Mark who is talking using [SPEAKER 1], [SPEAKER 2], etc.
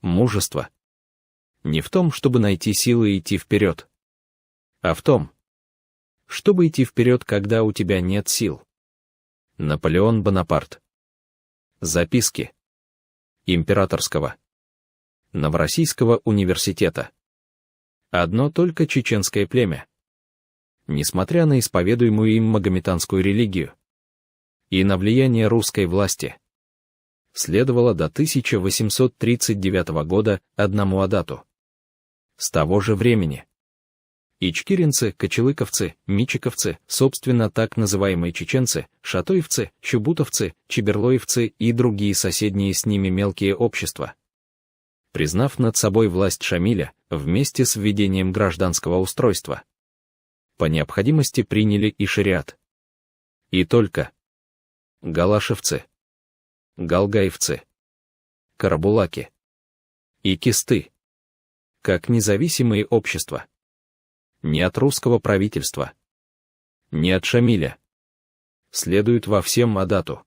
[SPEAKER 1] Мужество. Не в том, чтобы найти силы и идти вперед, а в том, чтобы идти вперед, когда у тебя нет сил. Наполеон Бонапарт. Записки Императорского Новороссийского университета. Одно только чеченское племя, несмотря на исповедуемую им магометанскую религию и на влияние русской власти, следовало до 1839 года одному адату. С того же времени ичкиринцы, кочелыковцы, мичиковцы, собственно так называемые чеченцы, шатоевцы, чубутовцы, чеберлоевцы и другие соседние с ними мелкие общества, признав над собой власть Шамиля, вместе с введением гражданского устройства, по необходимости приняли и шариат. И только галашевцы, галгаевцы, карабулаки и кисты, как независимые общества, ни от русского правительства, ни от Шамиля, следуют во всем адату.